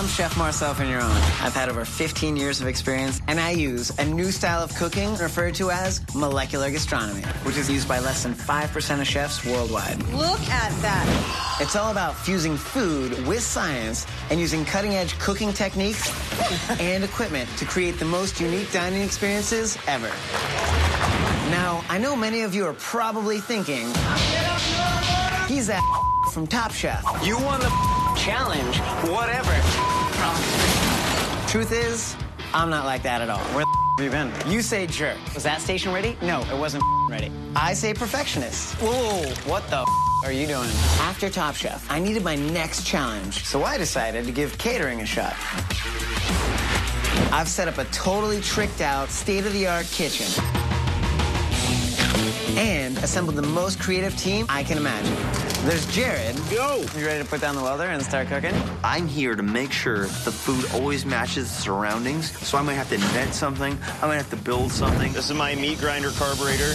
I'm Chef Marcel from Your Own. I've had over 15 years of experience, and I use a new style of cooking referred to as molecular gastronomy, which is used by less than 5% of chefs worldwide. Look at that. It's all about fusing food with science and using cutting-edge cooking techniques and equipment to create the most unique dining experiences ever. Now, I know many of you are probably thinking, he's that from Top Chef. You won the challenge, whatever. Truth is, I'm not like that at all. Where the have you been? You say jerk. Was that station ready? No, it wasn't ready. I say perfectionist. Whoa, what the are you doing? After Top Chef, I needed my next challenge, so I decided to give catering a shot. I've set up a totally tricked out, state-of-the-art kitchen and assembled the most creative team I can imagine. There's Jared. Yo! You ready to put down the welder and start cooking? I'm here to make sure the food always matches the surroundings, so I might have to invent something. I might have to build something. This is my meat grinder carburetor.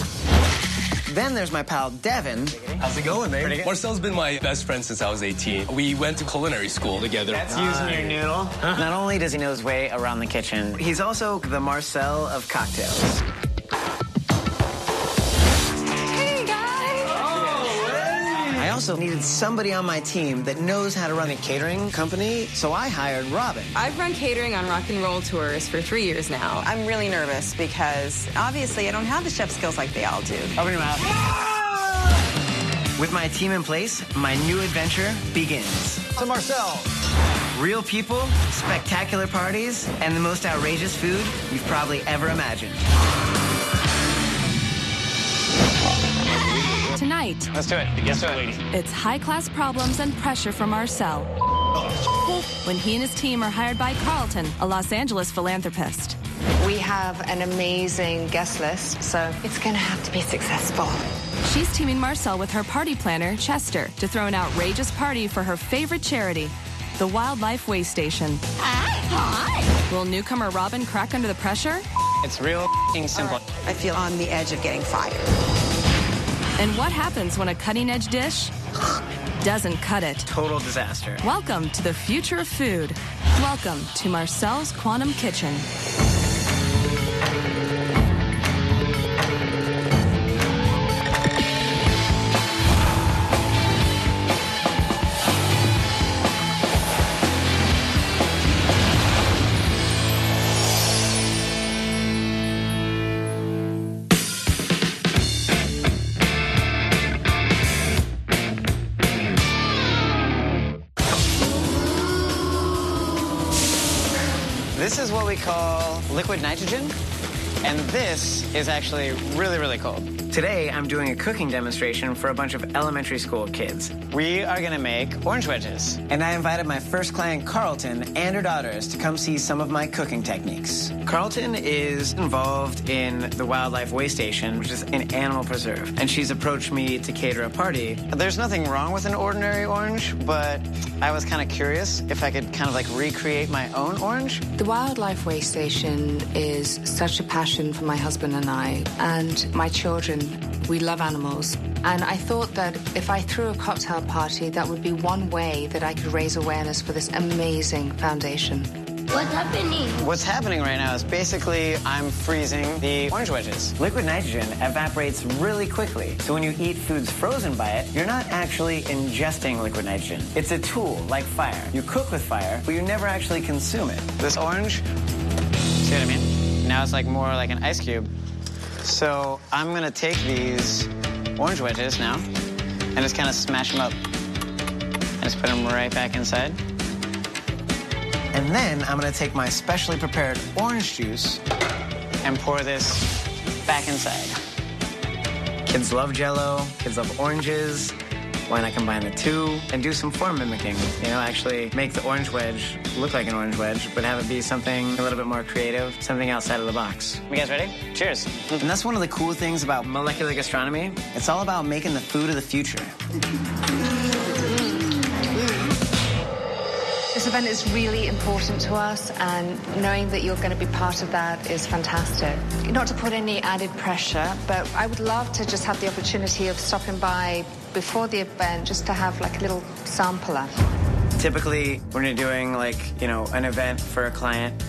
Then there's my pal, Devin. How's it going, man? Marcel's been my best friend since I was 18. We went to culinary school together. That's using your noodle. Not only does he know his way around the kitchen, he's also the Marcel of cocktails. I also needed somebody on my team that knows how to run a catering company, so I hired Robin. I've run catering on rock and roll tours for 3 years now. I'm really nervous because obviously I don't have the chef skills like they all do. Open your mouth. With my team in place, my new adventure begins. So Marcel. Real people, spectacular parties, and the most outrageous food you've probably ever imagined. Tonight, Let's do it. Let's do it. it's high-class problems and pressure from Marcel. When he and his team are hired by Carlton, a Los Angeles philanthropist. We have an amazing guest list, so it's going to have to be successful. She's teaming Marcel with her party planner, Chester, to throw an outrageous party for her favorite charity, the Wildlife Way Station. Hi. Will newcomer Robin crack under the pressure? It's real simple. I feel on the edge of getting fired. And what happens when a cutting-edge dish doesn't cut it? Total disaster. Welcome to the future of food. Welcome to Marcel's Quantum Kitchen. This is what we call liquid nitrogen, and this is actually really, really cold. Today, I'm doing a cooking demonstration for a bunch of elementary school kids. We are gonna make orange wedges. And I invited my first client, Carlton, and her daughters to come see some of my cooking techniques. Carlton is involved in the Wildlife Way Station, which is an animal preserve, and she's approached me to cater a party. There's nothing wrong with an ordinary orange, but I was kind of curious if I could kind of like recreate my own orange. The Wildlife Way Station is such a passion for my husband and I, and my children. We love animals. And I thought that if I threw a cocktail party, that would be one way that I could raise awareness for this amazing foundation. What's happening? What's happening right now is basically I'm freezing the orange wedges. Liquid nitrogen evaporates really quickly. So when you eat foods frozen by it, you're not actually ingesting liquid nitrogen. It's a tool like fire. You cook with fire, but you never actually consume it. This orange, see what I mean? Now it's like more like an ice cube. So I'm gonna take these orange wedges now and just kind of smash them up and just put them right back inside. And then I'm gonna take my specially prepared orange juice and pour this back inside. Kids love Jell-O, kids love oranges. Why not combine the two and do some form mimicking? You know, actually make the orange wedge look like an orange wedge, but have it be something a little bit more creative, something outside of the box. You guys ready? Cheers. And that's one of the cool things about molecular gastronomy. It's all about making the food of the future. This event is really important to us, and knowing that you're going to be part of that is fantastic. Not to put any added pressure, but I would love to just have the opportunity of stopping by before the event just to have like a little sampler. Typically, when you're doing like, you know, an event for a client,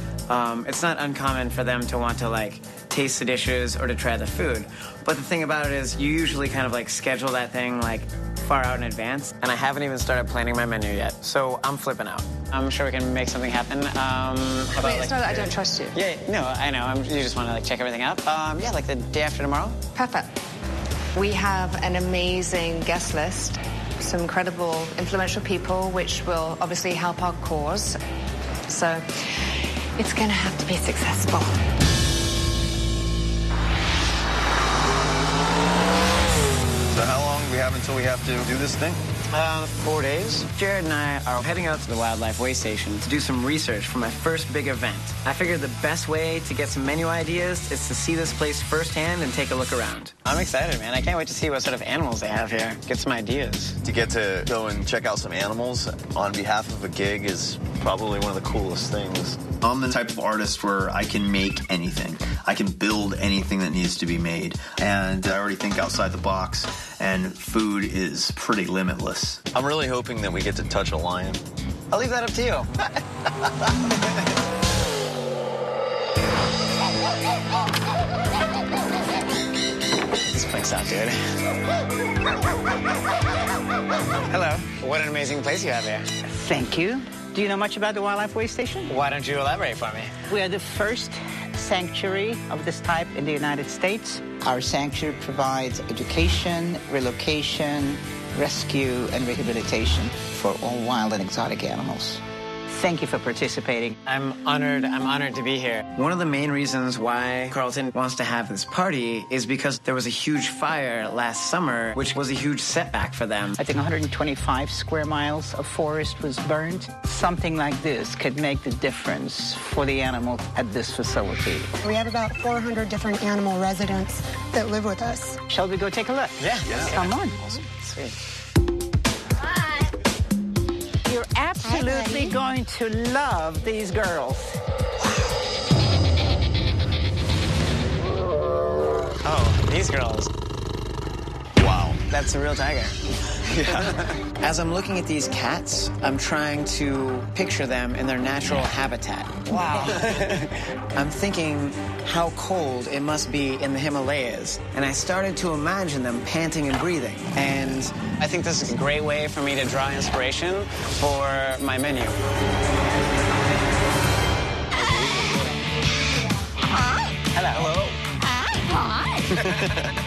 it's not uncommon for them to want to like taste the dishes or to try the food. But the thing about it is you usually kind of like schedule that thing like far out in advance, and I haven't even started planning my menu yet, so I'm flipping out. I'm sure we can make something happen. How about, Wait, it's not that I don't trust you. Yeah, no, I know. You just want to like check everything out. Yeah, like the day after tomorrow. Perfect. We have an amazing guest list, some incredible, influential people, which will obviously help our cause. So it's going to have to be successful. So how long do we have until we have to do this thing? 4 days. Jared and I are heading out to the Wildlife Way Station to do some research for my first big event. I figured the best way to get some menu ideas is to see this place firsthand and take a look around. I'm excited, man. I can't wait to see what sort of animals they have here. Get some ideas. To get to go and check out some animals on behalf of a gig is probably one of the coolest things. I'm the type of artist where I can make anything. I can build anything that needs to be made. And I already think outside the box, and food is pretty limitless. I'm really hoping that we get to touch a lion. I'll leave that up to you. This place out, dude. Hello. What an amazing place you have here. Thank you. Do you know much about the Wildlife Way Station? Why don't you elaborate for me? We are the first sanctuary of this type in the United States. Our sanctuary provides education, relocation, rescue, and rehabilitation for all wild and exotic animals. Thank you for participating. I'm honored to be here. One of the main reasons why Carlton wants to have this party is because there was a huge fire last summer, which was a huge setback for them. I think 125 square miles of forest was burned. Something like this could make the difference for the animals at this facility. We have about 400 different animal residents that live with us. Shall we go take a look? Yeah. Come on. Awesome. Sweet. You're absolutely going to love these girls. Oh, these girls. Wow. That's a real tiger. Yeah. As I'm looking at these cats, I'm trying to picture them in their natural habitat. Wow. I'm thinking how cold it must be in the Himalayas, and I started to imagine them panting and breathing. And I think this is a great way for me to draw inspiration for my menu. Hello. Hello. Hi.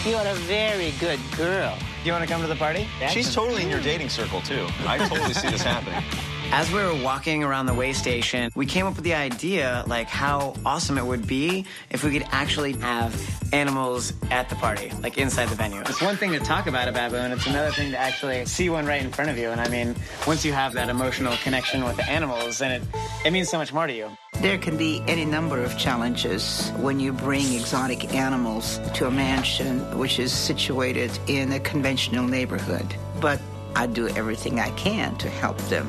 You are a very good girl. You want to come to the party? She's totally in your dating circle, too. I totally see this happening. As we were walking around the way station, we came up with the idea, like, how awesome it would be if we could actually have animals at the party, like inside the venue. It's one thing to talk about a baboon, it's another thing to actually see one right in front of you. And I mean, once you have that emotional connection with the animals, then it means so much more to you. There can be any number of challenges when you bring exotic animals to a mansion which is situated in a conventional neighborhood. But I do everything I can to help them.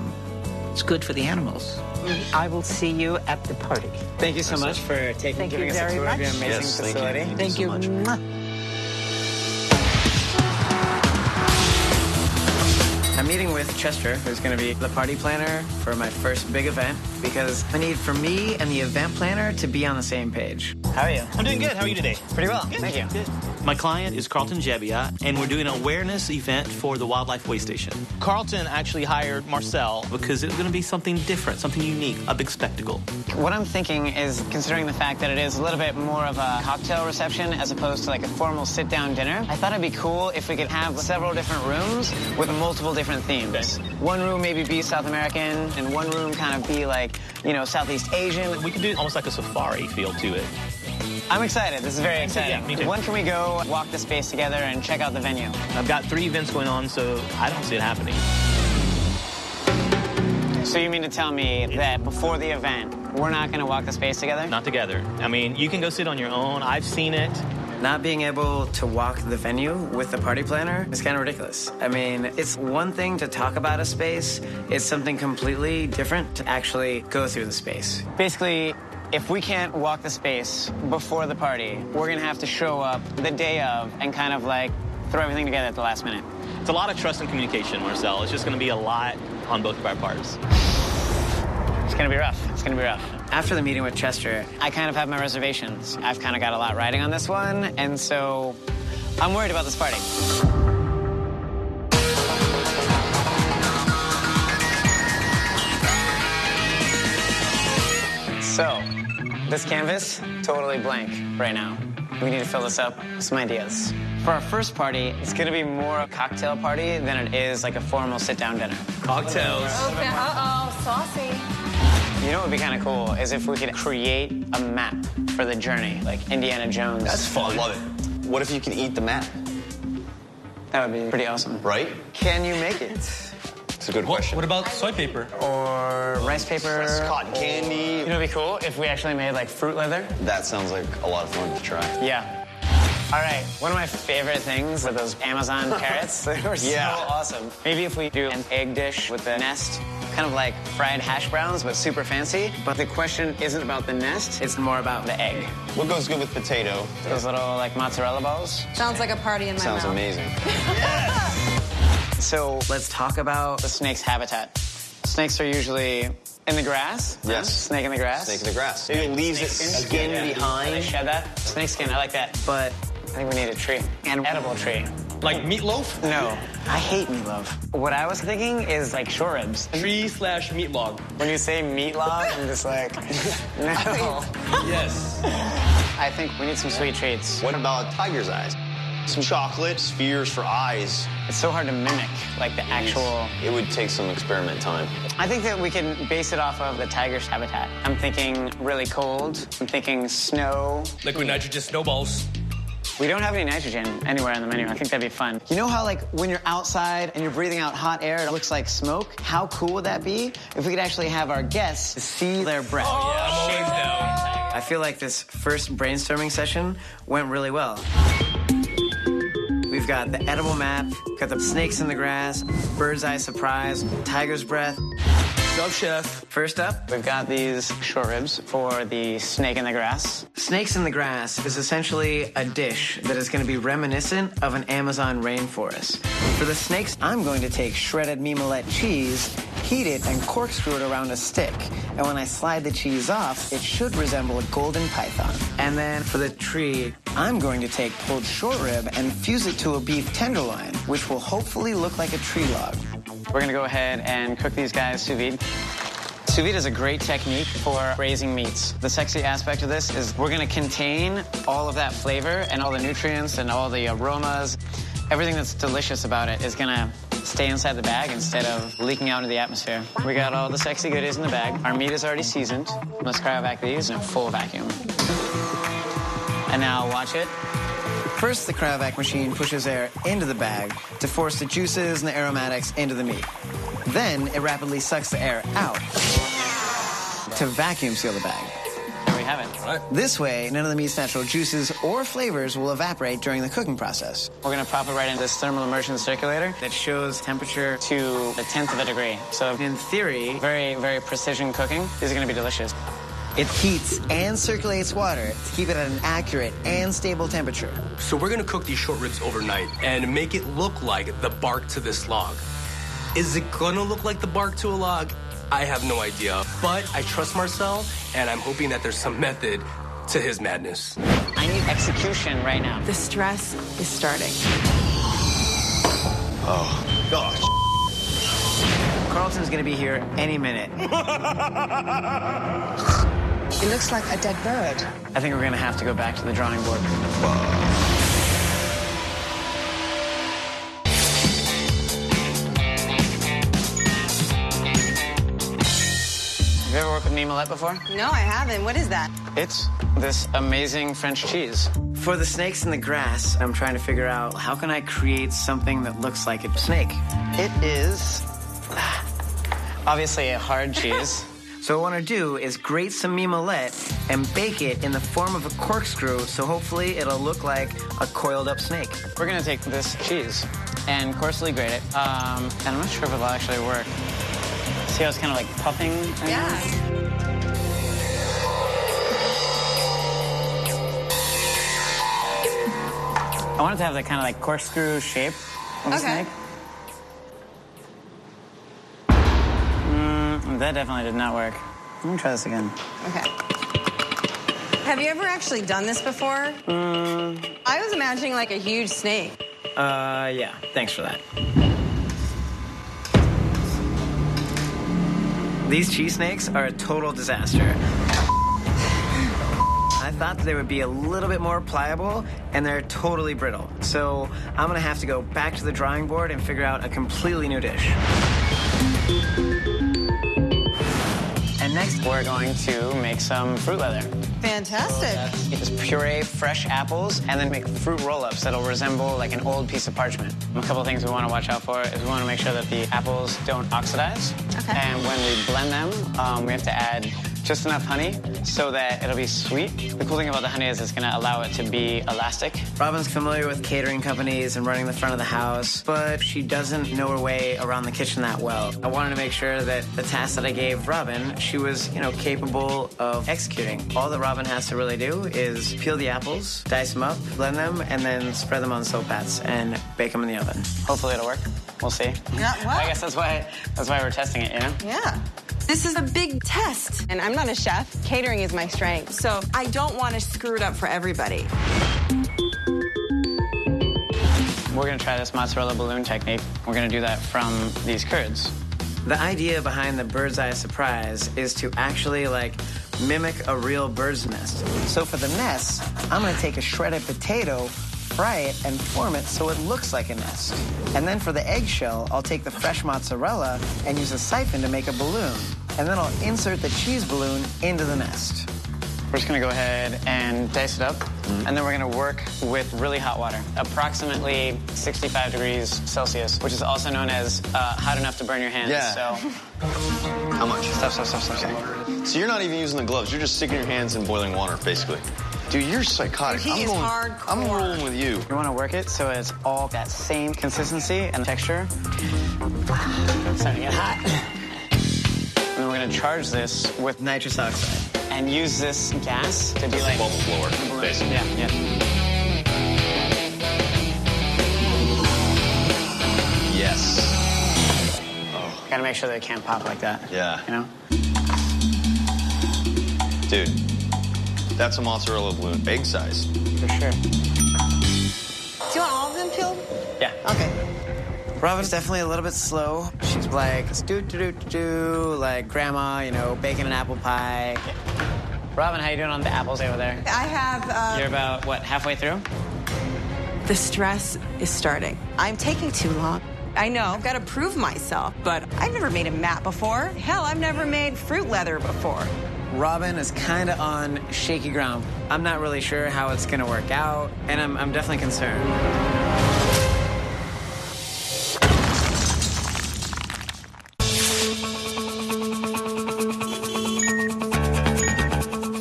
It's good for the animals. I will see you at the party. Thank you so much for giving us a tour of your amazing facility. Thank you. I'm meeting with Chester, who's going to be the party planner for my first big event, because I need for me and the event planner to be on the same page. How are you? I'm doing good. How are you today? Pretty well. Good. Thank you. Good. My client is Carlton Jebbia, and we're doing an awareness event for the Wildlife Way Station. Carlton actually hired Marcel because it's going to be something different, something unique, a big spectacle. What I'm thinking is, considering the fact that it is a little bit more of a cocktail reception as opposed to like a formal sit-down dinner, I thought it'd be cool if we could have several different rooms with multiple different themes. One room maybe be South American, and one room kind of be like, you know, Southeast Asian. We could do almost like a safari feel to it. I'm excited. This is very exciting. Yeah, me too. When can we go walk the space together and check out the venue? I've got 3 events going on, so I don't see it happening. So you mean to tell me that before the event, we're not going to walk the space together? Not together. I mean, you can go sit on your own. I've seen it. Not being able to walk the venue with the party planner is kind of ridiculous. I mean, it's one thing to talk about a space. It's something completely different to actually go through the space. Basically, if we can't walk the space before the party, we're going to have to show up the day of and kind of like throw everything together at the last minute. It's a lot of trust and communication, Marcel. It's just going to be a lot on both of our parts. It's gonna be rough. It's gonna be rough. After the meeting with Chester, I kind of have my reservations. I've kind of got a lot riding on this one, and so I'm worried about this party. So, this canvas, totally blank right now. We need to fill this up with some ideas. For our first party, it's gonna be more a cocktail party than it is like a formal sit-down dinner. Cocktails. Okay, saucy. You know what would be kind of cool is if we could create a map for the journey, like Indiana Jones. That's fun. I love it. What if you could eat the map? That would be pretty awesome. Right? Can you make it? It's a good question. What about soy paper? Or rice paper? Cotton candy. You know, it'd be cool if we actually made like fruit leather. That sounds like a lot of fun to try. Yeah. All right, one of my favorite things are those Amazon carrots. They were so awesome. Maybe if we do an egg dish with the nest, kind of like fried hash browns, but super fancy. But the question isn't about the nest, it's more about the egg. What goes good with potato? Those little like mozzarella balls. Sounds like a party in my mouth. Sounds amazing. So let's talk about the snake's habitat. Snakes are usually in the grass. Yes. Snake in the grass. Snake in the grass. It leaves its skin behind. They shed that. Snake skin, I like that. But I think we need a tree. An edible tree. Like meatloaf? No, I hate meatloaf. What I was thinking is like short ribs. Tree/meat log. When you say meat log, I'm just like, no. Yes. I think we need some sweet treats. What about tiger's eyes? Some chocolate spheres for eyes. It's so hard to mimic, like the actual... It would take some experiment time. I think that we can base it off of the tiger's habitat. I'm thinking really cold. I'm thinking snow. Liquid nitrogen snowballs. We don't have any nitrogen anywhere on the menu. I think that'd be fun. You know how, like, when you're outside and you're breathing out hot air, it looks like smoke? How cool would that be if we could actually have our guests see their breath? Oh, yeah, I'm always down. I feel like this first brainstorming session went really well. We've got the edible map, got the snakes in the grass, bird's eye surprise, tiger's breath. What's up, chef? First up, we've got these short ribs for the snake in the grass. Snakes in the grass is essentially a dish that is going to be reminiscent of an Amazon rainforest. For the snakes, I'm going to take shredded mimolette cheese, heat it, and corkscrew it around a stick. And when I slide the cheese off, it should resemble a golden python. And then for the tree, I'm going to take pulled short rib and fuse it to a beef tenderloin, which will hopefully look like a tree log. We're gonna go ahead and cook these guys sous vide. Sous vide is a great technique for braising meats. The sexy aspect of this is we're gonna contain all of that flavor and all the nutrients and all the aromas. Everything that's delicious about it is gonna stay inside the bag instead of leaking out into the atmosphere. We got all the sexy goodies in the bag. Our meat is already seasoned. Let's cryovac these in a full vacuum. And now watch it. First, the cryovac machine pushes air into the bag to force the juices and the aromatics into the meat. Then, it rapidly sucks the air out to vacuum seal the bag. There we have it. All right. This way, none of the meat's natural juices or flavors will evaporate during the cooking process. We're going to pop it right into this thermal immersion circulator that shows temperature to the 10th of a degree. So, in theory, very, very precision cooking. These are going to be delicious. It heats and circulates water to keep it at an accurate and stable temperature. So we're gonna cook these short ribs overnight and make it look like the bark to this log. Is it gonna look like the bark to a log? I have no idea. But I trust Marcel, and I'm hoping that there's some method to his madness. I need execution right now. The stress is starting. Oh, gosh. Carlton's gonna be here any minute. It looks like a dead bird. I think we're gonna have to go back to the drawing board. Have you ever worked with mimolette before? No, I haven't. What is that? It's this amazing French cheese. For the snakes in the grass, I'm trying to figure out how can I create something that looks like a snake. It is obviously a hard cheese. So what I want to do is grate some mimolette and bake it in the form of a corkscrew, so hopefully it'll look like a coiled up snake. We're going to take this cheese and coarsely grate it. And I'm not sure if it'll actually work. See how it's kind of like puffing? Yeah. I want it to have that kind of like corkscrew shape of a snake. that definitely did not work. Let me try this again. Okay. Have you ever actually done this before? I was imagining like a huge snake. Yeah. Thanks for that. These cheese snakes are a total disaster. I thought that they would be a little bit more pliable, and they're totally brittle. So I'm gonna have to go back to the drawing board and figure out a completely new dish. And next, we're going to make some fruit leather. Fantastic. Just puree fresh apples and then make fruit roll-ups that'll resemble like an old piece of parchment. A couple of things we want to watch out for is we want to make sure that the apples don't oxidize. Okay. And when we blend them, we have to add just enough honey so that it'll be sweet. The cool thing about the honey is it's going to allow it to be elastic. Robin's familiar with catering companies and running the front of the house, but she doesn't know her way around the kitchen that well. I wanted to make sure that the task that I gave Robin, she was, capable of executing. All that Robin has to really do is peel the apples, dice them up, blend them, and then spread them on soap pats and bake them in the oven. Hopefully it'll work. We'll see. Yeah, well. I guess that's why we're testing it, Yeah. This is a big test. And I'm not a chef. Catering is my strength. So I don't want to screw it up for everybody. We're going to try this mozzarella balloon technique. We're going to do that from these curds. The idea behind the bird's eye surprise is to actually, mimic a real bird's nest. So for the nest, I'm going to take a shredded potato, fry it, and form it so it looks like a nest. And then for the eggshell, I'll take the fresh mozzarella and use a siphon to make a balloon. And then I'll insert the cheese balloon into the nest. We're just gonna go ahead and dice it up, and then we're gonna work with really hot water, approximately 65 degrees Celsius, which is also known as hot enough to burn your hands. Yeah. So, How much? Stop. So you're not even using the gloves. You're just sticking your hands in boiling water, basically. Dude, you're psychotic. He is hardcore. I'm rolling with you. You want to work it so it's all that same consistency and texture. It's starting to get hot. And then we're going to charge this with nitrous oxide and use this gas to be like bubble blower, basically. Yeah. Yes. Got to make sure that it can't pop like that. Yeah. Dude. That's a mozzarella balloon, egg size. For sure. Do you want all of them peeled? Yeah. Okay. Robin's definitely a little bit slow. She's like, like grandma, baking an apple pie. Yeah. Robin, how you doing on the apples over there? I have... You're about, halfway through? The stress is starting. I'm taking too long. I know, I've got to prove myself, but I've never made a map before. Hell, I've never made fruit leather before. Robin is kind of on shaky ground. I'm not really sure how it's going to work out, and I'm definitely concerned.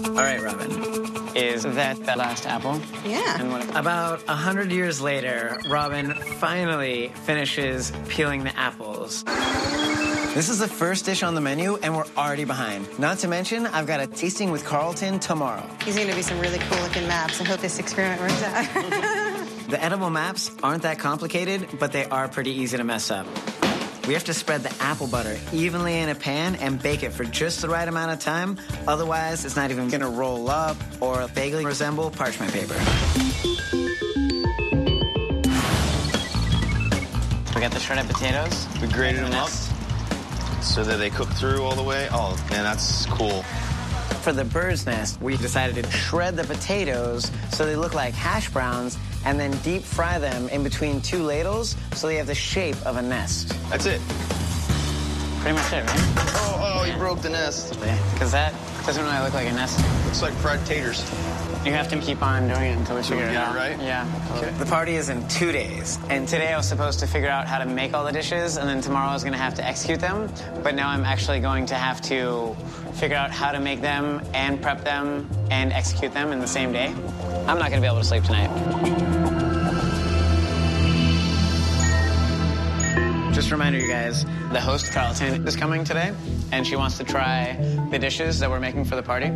All right, Robin. Is that the last apple? Yeah. And about 100 years later, Robin finally finishes peeling the apples. This is the first dish on the menu, and we're already behind. Not to mention, I've got a tasting with Carlton tomorrow. These are going to be some really cool-looking maps. I hope this experiment works out. The edible maps aren't that complicated, but they are pretty easy to mess up. We have to spread the apple butter evenly in a pan and bake it for just the right amount of time. Otherwise, it's not even going to roll up or vaguely resemble parchment paper. We got the shredded potatoes. We grated them up so that they cook through all the way. Oh, man, that's cool. For the bird's nest, we decided to shred the potatoes so they look like hash browns and then deep fry them in between two ladles so they have the shape of a nest. That's it. Pretty much it, right? Oh, you broke the nest. Because that doesn't really look like a nest. Looks like fried taters. You have to keep on doing it until we figure it out. Right? Yeah. Okay. The party is in 2 days. And today I was supposed to figure out how to make all the dishes, and then tomorrow I was going to have to execute them. But now I'm actually going to have to figure out how to make them and prep them and execute them in the same day. I'm not going to be able to sleep tonight. Just a reminder, you guys, the host, Carlton, is coming today, and she wants to try the dishes that we're making for the party.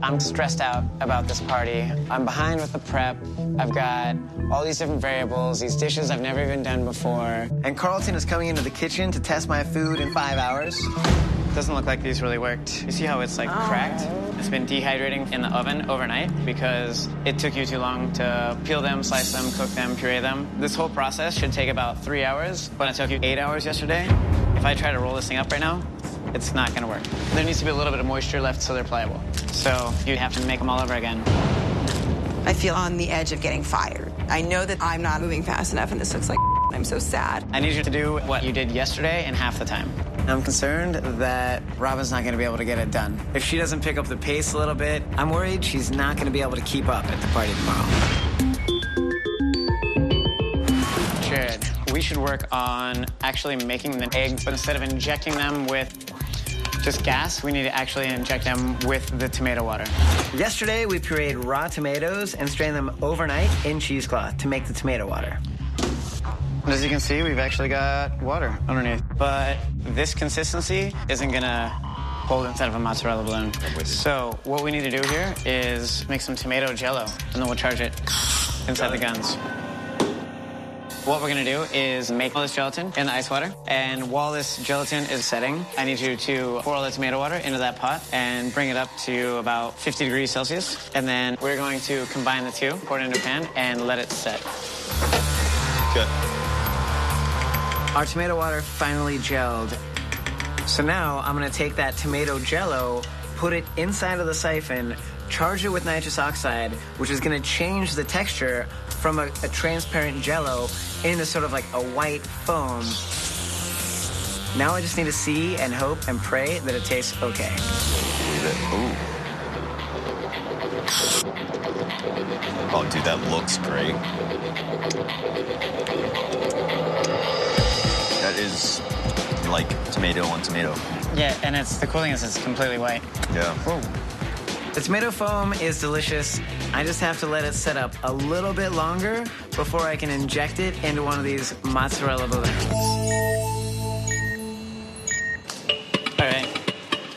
I'm stressed out about this party. I'm behind with the prep. I've got all these different variables, these dishes I've never even done before. And Carlton is coming into the kitchen to test my food in 5 hours. Doesn't look like these really worked. You see how it's like cracked? It's been dehydrating in the oven overnight because it took you too long to peel them, slice them, cook them, puree them. This whole process should take about 3 hours, but it took you 8 hours yesterday. If I try to roll this thing up right now, it's not gonna work. There needs to be a little bit of moisture left so they're pliable. So you have to make them all over again. I feel on the edge of getting fired. I know that I'm not moving fast enough, and this looks like I'm so sad. I need you to do what you did yesterday in half the time. I'm concerned that Robin's not gonna be able to get it done. If she doesn't pick up the pace a little bit, I'm worried she's not gonna be able to keep up at the party tomorrow. Jared, we should work on actually making the eggs, but instead of injecting them with just gas, we need to actually inject them with the tomato water. Yesterday, we pureed raw tomatoes and strained them overnight in cheesecloth to make the tomato water. As you can see, we've actually got water underneath. But this consistency isn't gonna hold inside of a mozzarella balloon. So what we need to do here is make some tomato jello, and then we'll charge it inside the guns. What we're gonna do is make all this gelatin in the ice water, and while this gelatin is setting, I need you to pour all the tomato water into that pot and bring it up to about 50 degrees Celsius. And then we're going to combine the two, pour it into a pan, and let it set. Good. Our tomato water finally gelled. So now I'm gonna take that tomato jello, put it inside of the siphon, charge it with nitrous oxide, which is gonna change the texture from a transparent jello into sort of like a white foam. Now I just need to see and hope and pray that it tastes okay. Ooh. Oh, dude, that looks great. That is like tomato on tomato. Yeah, and the cool thing is it's completely white. Yeah. Whoa. The tomato foam is delicious. I just have to let it set up a little bit longer before I can inject it into one of these mozzarella balloons. All right,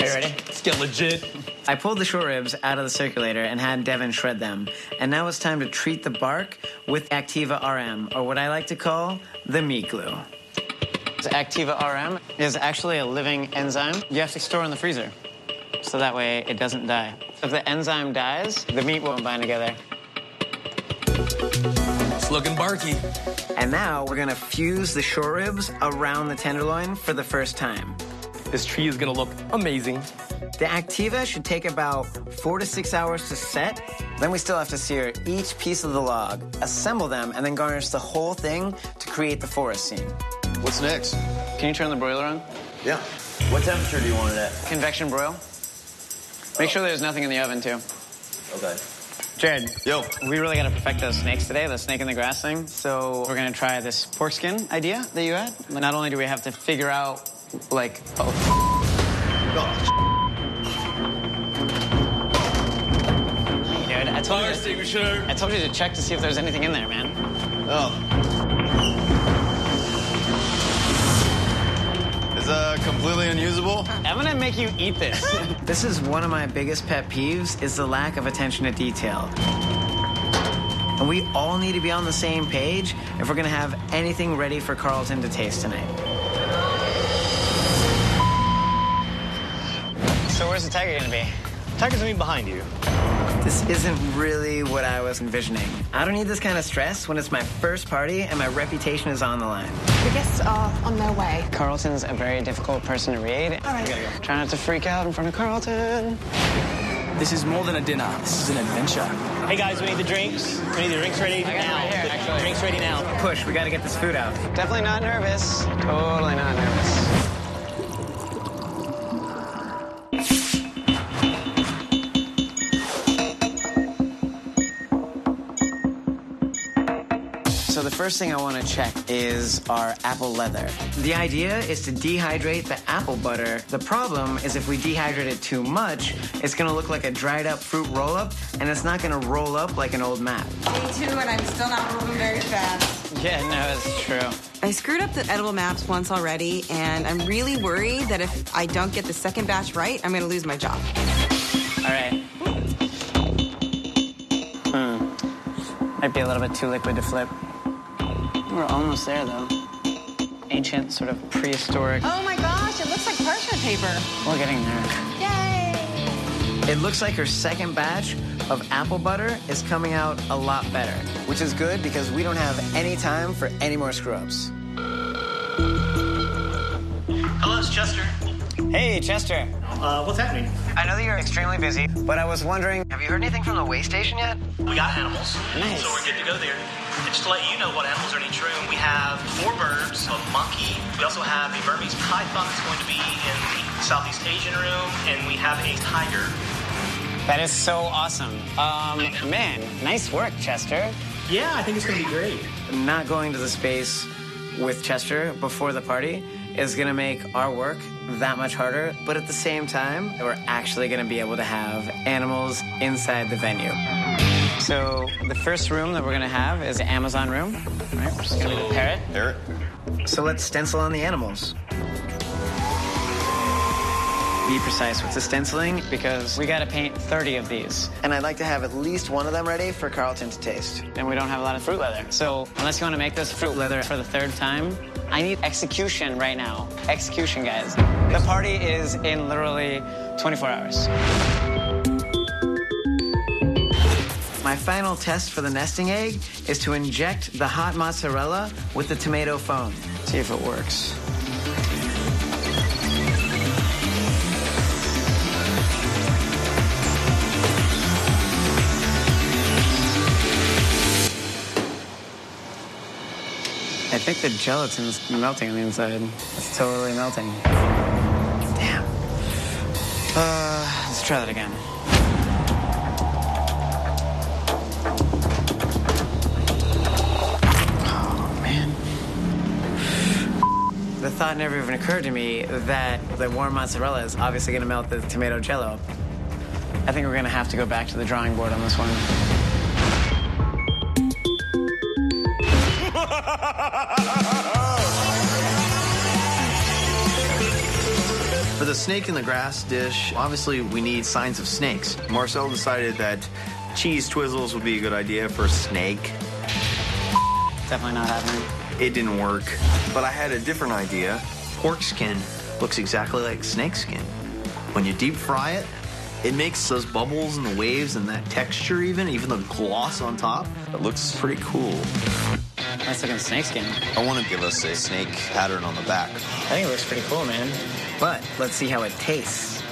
are you ready? Let's get legit. I pulled the short ribs out of the circulator and had Devin shred them. And now it's time to treat the bark with Activa RM, or what I like to call the meat glue. So Activa RM is actually a living enzyme you have to store in the freezer, so that way it doesn't die. If the enzyme dies, the meat won't bind together. It's looking barky. And now we're gonna fuse the short ribs around the tenderloin for the first time. This tree is gonna look amazing. The Activa should take about 4 to 6 hours to set. Then we still have to sear each piece of the log, assemble them, and then garnish the whole thing to create the forest scene. What's next? Can you turn the broiler on? Yeah. What temperature do you want it at? Convection broil. Make sure there's nothing in the oven, too. Okay. Jared. Yo. We really gotta perfect those snakes today, the snake in the grass thing. So we're gonna try this pork skin idea that you had. But not only do we have to figure out, like, Dude, I told you to check to see if there's anything in there, man. Oh. Is completely unusable? I'm gonna make you eat this. This is one of my biggest pet peeves, is the lack of attention to detail. And we all need to be on the same page if we're gonna have anything ready for Carlton to taste tonight. So where's the tiger gonna be? Tiger's gonna be behind you. This isn't really what I was envisioning. I don't need this kind of stress when it's my first party and my reputation is on the line. The guests are on their way. Carlton's a very difficult person to read. All right. Try not to freak out in front of Carlton. This is more than a dinner. This is an adventure. Hey guys, we need the drinks. We need the drinks ready now. Right here, actually. Drinks ready now. Push, we gotta get this food out. Definitely not nervous. Totally not nervous. So the first thing I want to check is our apple leather. The idea is to dehydrate the apple butter. The problem is if we dehydrate it too much, it's going to look like a dried up fruit roll-up, and it's not going to roll up like an old map. Me too, and I'm still not moving very fast. Yeah, no, it's true. I screwed up the edible maps once already, and I'm really worried that if I don't get the second batch right, I'm going to lose my job. All right. Might be a little bit too liquid to flip. We're almost there, though. Ancient, sort of prehistoric. Oh my gosh, it looks like parchment paper. We're getting there. Yay! It looks like her second batch of apple butter is coming out a lot better, which is good because we don't have any time for any more screw-ups. Hello, it's Chester. Hey, Chester. What's happening? I know that you're extremely busy, but I was wondering, have you heard anything from the way station yet? We got animals, Nice. so we're good to go there. And just to let you know what animals are in each room, we have 4 birds, a monkey. We also have a Burmese python that's going to be in the Southeast Asian room, and we have a tiger. That is so awesome. Man, nice work, Chester. Yeah, I think it's going to be great. Not going to the space with Chester before the party is going to make our work that much harder, but at the same time, we're actually going to be able to have animals inside the venue. So the first room that we're going to have is the Amazon room. All right, we're just going to do the parrot. Parrot. So let's stencil on the animals. Be precise with the stenciling because we got to paint 30 of these. And I'd like to have at least one of them ready for Carlton to taste. And we don't have a lot of fruit leather. So unless you want to make this fruit leather for the 3rd time, I need execution right now. Execution, guys. The party is in literally 24 hours. My final test for the nesting egg is to inject the hot mozzarella with the tomato foam. See if it works. I think the gelatin's melting on the inside. It's totally melting. Damn. Let's try that again. Oh, man. The thought never even occurred to me that the warm mozzarella is obviously going to melt the tomato jello. I think we're going to have to go back to the drawing board on this one. For the snake in the grass dish, obviously we need signs of snakes. Marcel decided that cheese twizzles would be a good idea for a snake. Definitely not happening. It didn't work, but I had a different idea. Pork skin looks exactly like snake skin. When you deep fry it, it makes those bubbles and the waves and that texture even the gloss on top. It looks pretty cool. Nice looking snake skin. I want to give us a snake pattern on the back. I think it looks pretty cool, man. But let's see how it tastes.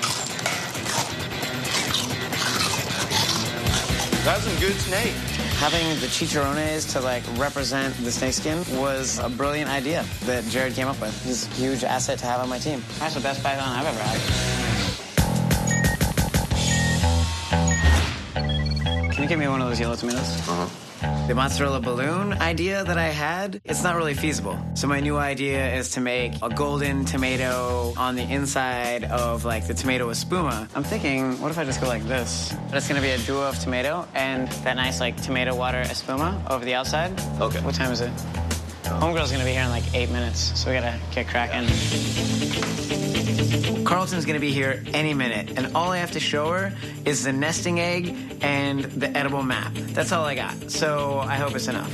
That's some good snake. Having the chicharrones to like represent the snakeskin was a brilliant idea that Jared came up with. He's a huge asset to have on my team. That's the best python I've ever had. Can you give me one of those yellow tomatoes? Uh-huh. The mozzarella balloon idea that I had, it's not really feasible. So my new idea is to make a golden tomato on the inside of like the tomato espuma. I'm thinking, what if I just go like this? But it's gonna be a duo of tomato and that nice like tomato water espuma over the outside. Okay. What time is it? Homegirl's gonna be here in like 8 minutes, so we gotta get cracking. Carlton's gonna be here any minute, and all I have to show her is the nesting egg and the edible map. That's all I got, so I hope it's enough.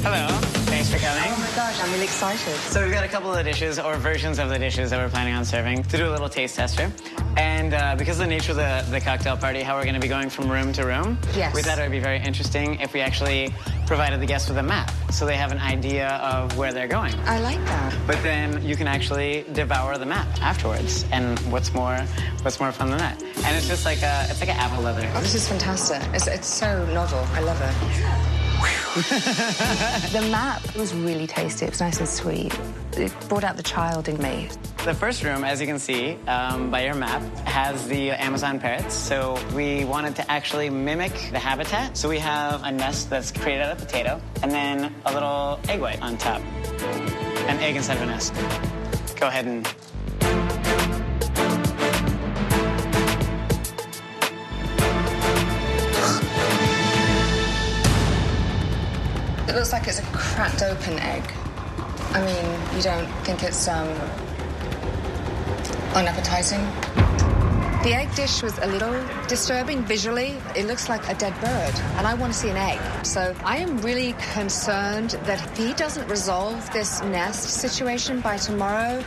Hello, thanks for coming. Oh my gosh, I'm really excited. So we've got a couple of the dishes, or versions of the dishes that we're planning on serving, to do a little taste tester. And because of the nature of the cocktail party, how we're going to be going from room to room, yes, we thought it would be very interesting if we actually provided the guests with a map, so they have an idea of where they're going. I like that. But then you can actually devour the map afterwards. And what's more fun than that? And it's just like it's like an apple leather. Oh, this is fantastic. It's so novel. I love it. The map was really tasty. It was nice and sweet. It brought out the child in me. The first room, as you can see by your map, has the Amazon parrots. So we wanted to actually mimic the habitat. So we have a nest that's created out of potato, and then a little egg white on top. An egg inside of a nest. Go ahead and... It looks like it's a cracked open egg. I mean, you don't think it's unappetizing? The egg dish was a little disturbing visually. It looks like a dead bird, and I want to see an egg. So I am really concerned that if he doesn't resolve this nest situation by tomorrow,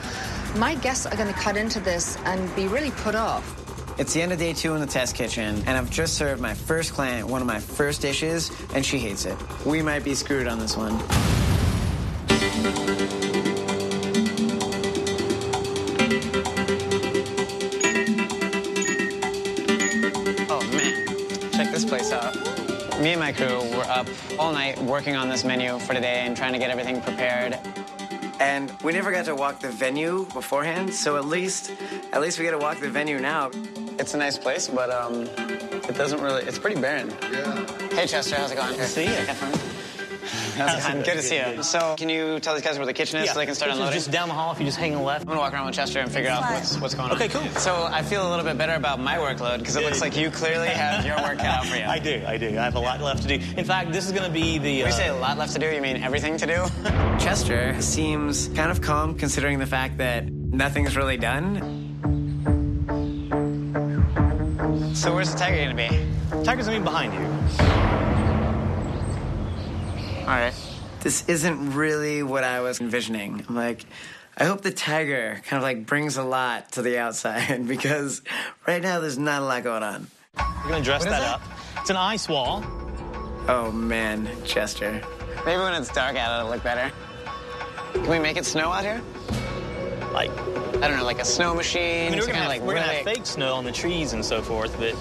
my guests are going to cut into this and be really put off. It's the end of day 2 in the test kitchen, and I've just served my first client one of my first dishes, and she hates it. We might be screwed on this one. Oh, man. Check this place out. Me and my crew were up all night working on this menu for today and trying to get everything prepared. And we never got to walk the venue beforehand, so at least we get to walk the venue now. It's a nice place, but it doesn't really, it's pretty barren. Yeah. Hey, Chester, how's it going? Good to see you. How's it going? Good to see you. So, can you tell these guys where the kitchen is so they can start unloading? Just down the hall if you just hang a left. I'm gonna walk around with Chester and figure out what's going on. Okay, cool. So, I feel a little bit better about my workload because it looks like you clearly have your work cut out for you. I do. I have a lot left to do. In fact, this is gonna be the... When you say a lot left to do, you mean everything to do? Chester seems kind of calm considering the fact that nothing's really done. So where's the tiger gonna be? Tiger's gonna be behind you. All right. This isn't really what I was envisioning. I'm like, I hope the tiger kind of like brings a lot to the outside because right now there's not a lot going on. We're gonna dress that up. It's an ice wall. Oh man, Chester. Maybe when it's dark out it'll look better. Can we make it snow out here? Like, I don't know, like a snow machine. I mean, we're gonna have fake snow on the trees and so forth, but...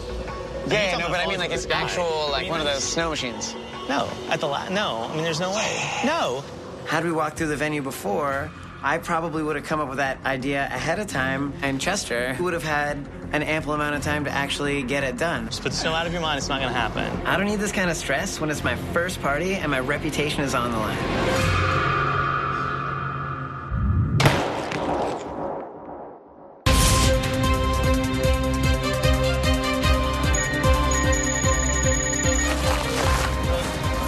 Yeah, no, but I mean like it's actual, like one of those snow machines. No, no, I mean there's no way. No. Had we walked through the venue before, I probably would have come up with that idea ahead of time, and Chester would have had an ample amount of time to actually get it done. Just put the snow out of your mind, it's not gonna happen. I don't need this kind of stress when it's my first party and my reputation is on the line.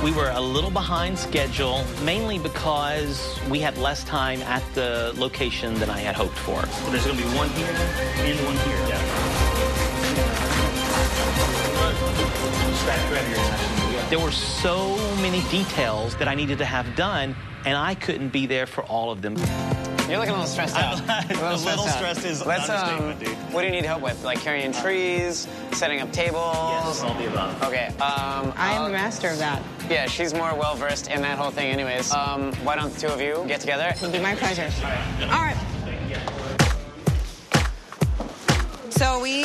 We were a little behind schedule, mainly because we had less time at the location than I had hoped for. So there's going to be one here and one here. Yeah. There were so many details that I needed to have done, and I couldn't be there for all of them. You're looking a little stressed out. A little stressed is an understatement, dude. What do you need help with? Like carrying trees, setting up tables? Yes, all the above. Okay. I am the master of that. Yeah, she's more well-versed in that whole thing anyways. Why don't the two of you get together? It would be my pleasure. All right. So we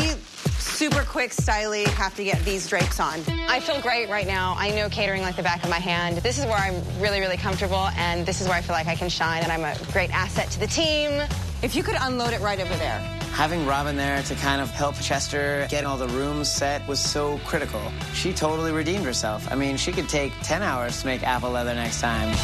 super quick, styly, have to get these drapes on. I feel great right now. I know catering like the back of my hand. This is where I'm really, really comfortable, and this is where I feel like I can shine, and I'm a great asset to the team. If you could unload it right over there. Having Robin there to kind of help Chester get all the rooms set was so critical. She totally redeemed herself. I mean, she could take 10 hours to make apple leather next time.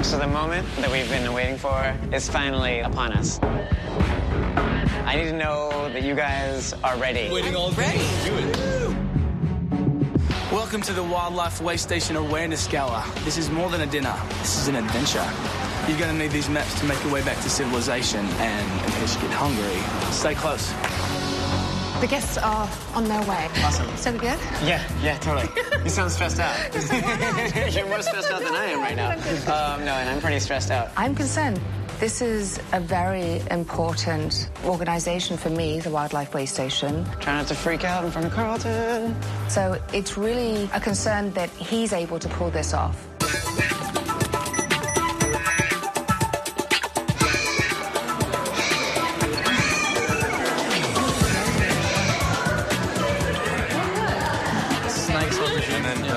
So the moment that we've been waiting for is finally upon us. I need to know that you guys are ready. Waiting all day. Do it. Welcome to the Wildlife Waste Station Awareness Gala. This is more than a dinner. This is an adventure. You're going to need these maps to make your way back to civilization, and in case you get hungry, stay close. The guests are on their way. Awesome. So we good? Yeah, totally. You sound stressed out. You're more stressed out than I am right now. No, and I'm pretty stressed out. I'm concerned. This is a very important organization for me, the Wildlife Waste Station. Try not to freak out in front of Carlton. So it's really a concern that he's able to pull this off.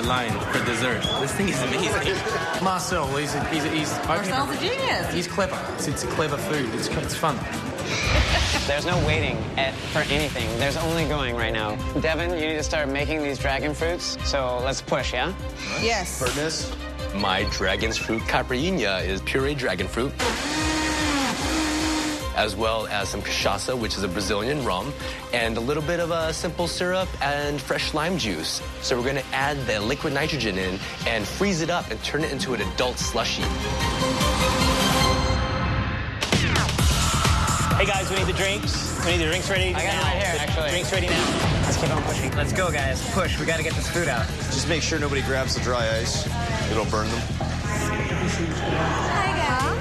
Line for dessert. This thing is amazing. Marcel, he's Marcel's a genius. He's clever. It's clever food. It's fun. There's no waiting for anything. There's only going right now. Devin, you need to start making these dragon fruits. So let's push, yeah? Yes. Furnace. My dragon's fruit caipirinha is pureed dragon fruit. as well as some cachaça, which is a Brazilian rum, and a little bit of a simple syrup and fresh lime juice. So we're going to add the liquid nitrogen in and freeze it up and turn it into an adult slushy. Hey guys, we need the drinks. We need the drinks ready now. I got them right here, actually. Drinks ready now. Let's keep on pushing. Let's go, guys. Push. We got to get this food out. Just make sure nobody grabs the dry ice. It'll burn them. Hi,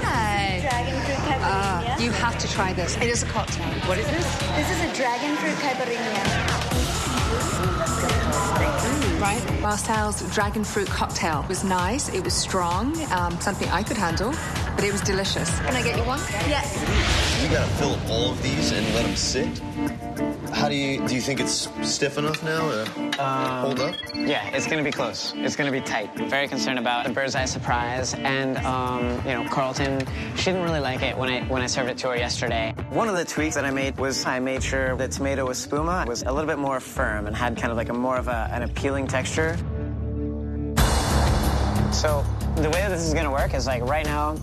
guys. Dragon fruit caipirinha. You have to try this. It is a cocktail. What is this? This is a dragon fruit caipirinha. Right? Marcel's dragon fruit cocktail was nice. It was strong, something I could handle, but it was delicious. Can I get you one? Yes. You gotta fill up all of these and let them sit. How do you think it's stiff enough now to hold up? Yeah, it's going to be close. It's going to be tight. I'm very concerned about the bird's eye surprise, and Carlton, she didn't really like it when I served it to her yesterday. One of the tweaks that I made was I made sure the tomato with spuma was a little bit more firm and had kind of like more of an appealing texture. So the way that this is going to work is like right now,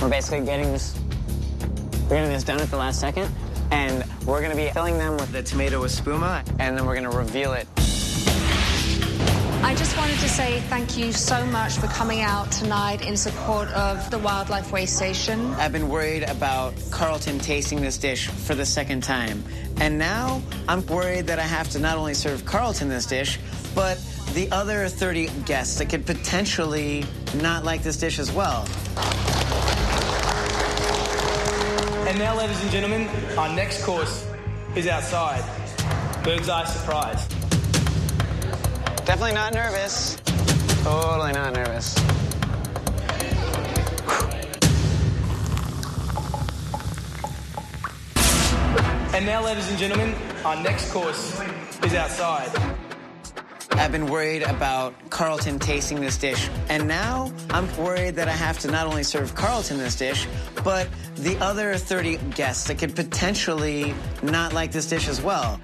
we're basically getting this done at the last second. And we're going to be filling them with the tomato with spuma, and then we're going to reveal it. I just wanted to say thank you so much for coming out tonight in support of the Wildlife Way Station. I've been worried about Carlton tasting this dish for the second time. And now I'm worried that I have to not only serve Carlton this dish, but the other 30 guests that could potentially not like this dish as well. And now, ladies and gentlemen, our next course is outside. Bird's eye surprise. Definitely not nervous. Totally not nervous. And now, ladies and gentlemen, our next course is outside. I've been worried about Carlton tasting this dish, and now I'm worried that I have to not only serve Carlton this dish, but the other 30 guests that could potentially not like this dish as well.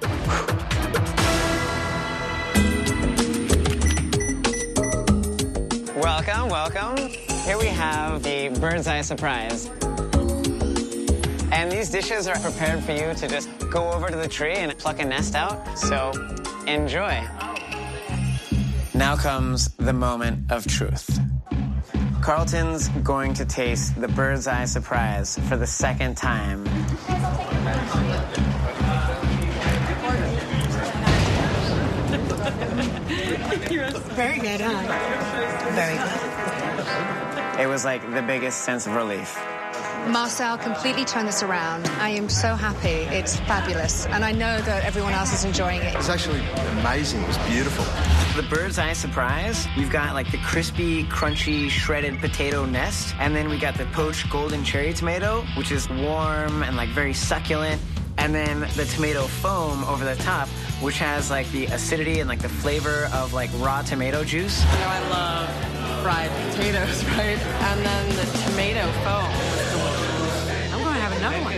Welcome, welcome. Here we have the bird's eye surprise. And these dishes are prepared for you to just go over to the tree and pluck a nest out, so enjoy. Now comes the moment of truth. Carlton's going to taste the bird's eye surprise for the second time. Very good, huh? Very good. It was like the biggest sense of relief. Marcel completely turned this around. I am so happy. It's fabulous. And I know that everyone else is enjoying it. It's actually amazing. It was beautiful. The bird's eye surprise, we've got like the crispy, crunchy, shredded potato nest. And then we got the poached golden cherry tomato, which is warm and like very succulent. And then the tomato foam over the top, which has like the acidity and like the flavor of like raw tomato juice. You know, I love fried potatoes, right? And then the tomato foam. I'm going to have another one.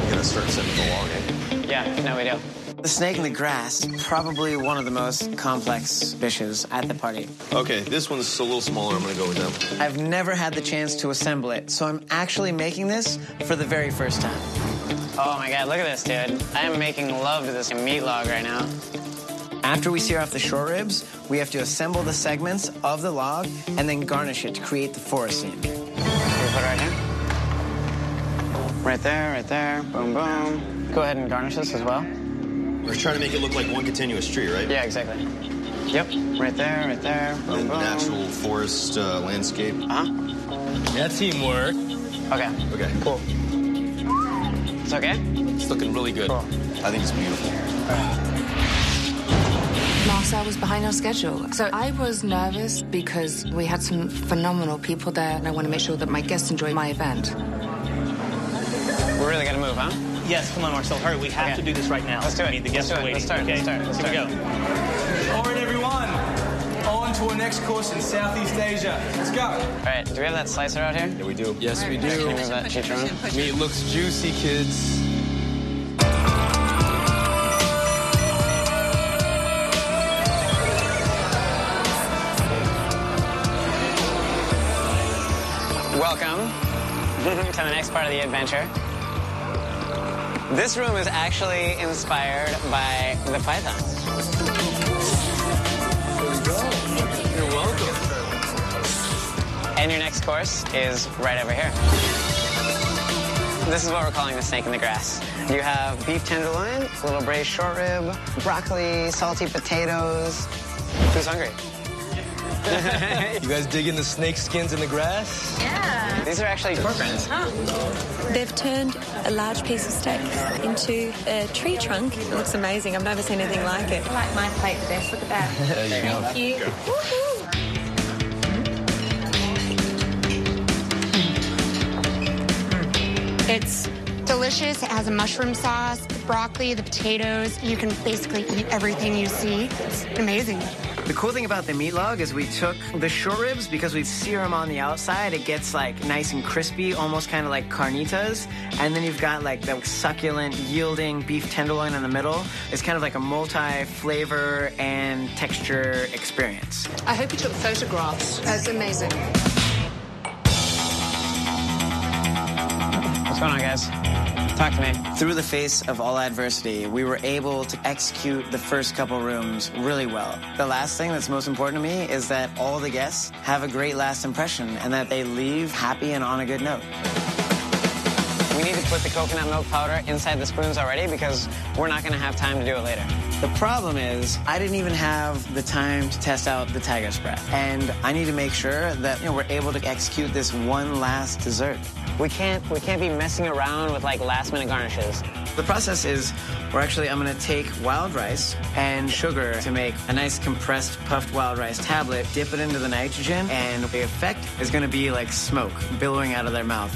You're gonna start sending along, eh? Yeah, no, we do. The snake in the grass, probably one of the most complex dishes at the party. Okay, this one's a little smaller. I'm gonna go with them. I've never had the chance to assemble it, so I'm actually making this for the very first time. Oh my God, look at this, dude. I am making love to this meat log right now. After we sear off the short ribs, we have to assemble the segments of the log and then garnish it to create the forest scene. Can we put it right here? Right there, right there. Boom, boom. Go ahead and garnish this as well. We're trying to make it look like one continuous tree, right? Yeah, exactly. Yep, right there, right there. Boom, boom. Natural forest landscape. Uh-huh. Yeah, teamwork. Okay. Okay. Cool. It's okay? It's looking really good. Cool. I think it's beautiful. Marcel was behind our schedule. So I was nervous because we had some phenomenal people there, and I want to make sure that my guests enjoy my event. We're really gonna move, huh? Yes, come on, Marcel, hurry. We have to do this right now. Let's do it. I mean, the guests are waiting. Let's start. Okay? Let's start. Here we go. All right, everyone. On to our next course in Southeast Asia. Let's go. All right, do we have that slicer out here? Yeah, we do. Yes, we Can you do. move that chicharron? Meat looks juicy, kids. Welcome. to the next part of the adventure. This room is actually inspired by the pythons. You're welcome. And your next course is right over here. This is what we're calling the snake in the grass. You have beef tenderloin, a little braised short rib, broccoli, salty potatoes. Who's hungry? You guys digging the snake skins in the grass? Yeah. These are actually pork rinds. They've turned a large piece of steak into a tree trunk. It looks amazing. I've never seen anything like it. I like my plate best. Look at that. There you go. Thank you. Woohoo! It's delicious. It has a mushroom sauce, the broccoli, the potatoes. You can basically eat everything you see. It's amazing. The cool thing about the meat log is we took the short ribs, because we sear them on the outside, it gets like nice and crispy, almost kind of like carnitas. And then you've got like the succulent, yielding beef tenderloin in the middle. It's kind of like a multi-flavor and texture experience. I hope you took photographs. That's amazing. What's going on, guys? Talk to me. Through the face of all adversity, we were able to execute the first couple rooms really well. The last thing that's most important to me is that all the guests have a great last impression and that they leave happy and on a good note. We need to put the coconut milk powder inside the spoons already because we're not going to have time to do it later. The problem is I didn't even have the time to test out the tiger's breath. And I need to make sure that we're able to execute this one last dessert. We can't be messing around with like last minute garnishes. The process is I'm going to take wild rice and sugar to make a nice compressed puffed wild rice tablet, dip it into the nitrogen, and the effect is going to be like smoke billowing out of their mouth.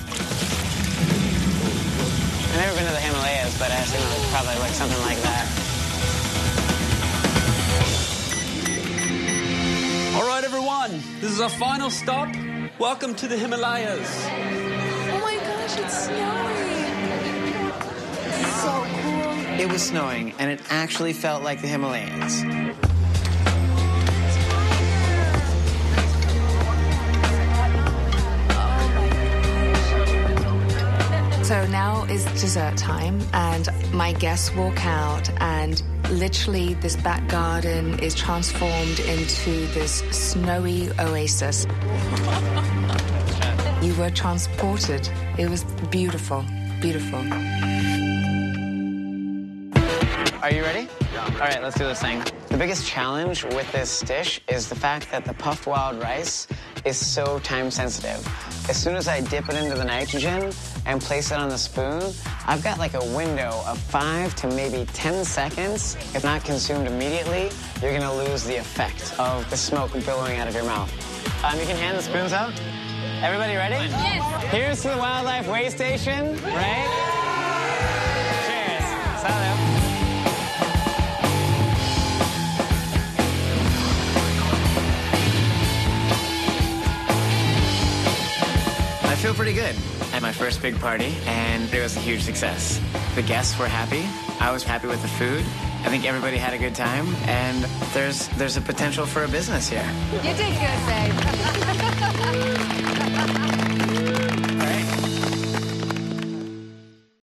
I've never been to the Himalayas, but I assume it was probably like something like that. All right, everyone, this is our final stop. Welcome to the Himalayas. Oh my gosh, it's snowing. So cool. It was snowing, and it actually felt like the Himalayas. So now is dessert time, and my guests walk out, and literally this back garden is transformed into this snowy oasis. You were transported. It was beautiful, beautiful. Are you ready? All right, let's do this thing. The biggest challenge with this dish is the fact that the puffed wild rice is so time sensitive. As soon as I dip it into the nitrogen and place it on the spoon, I've got like a window of 5 to maybe 10 seconds. If not consumed immediately, you're gonna lose the effect of the smoke billowing out of your mouth. You can hand the spoons out. Everybody ready? Yes. Here's to the wildlife way station, right? Cheers. Salud. I feel pretty good at my first big party, and it was a huge success. The guests were happy. I was happy with the food. I think everybody had a good time, and there's a potential for a business here. You did good, babe.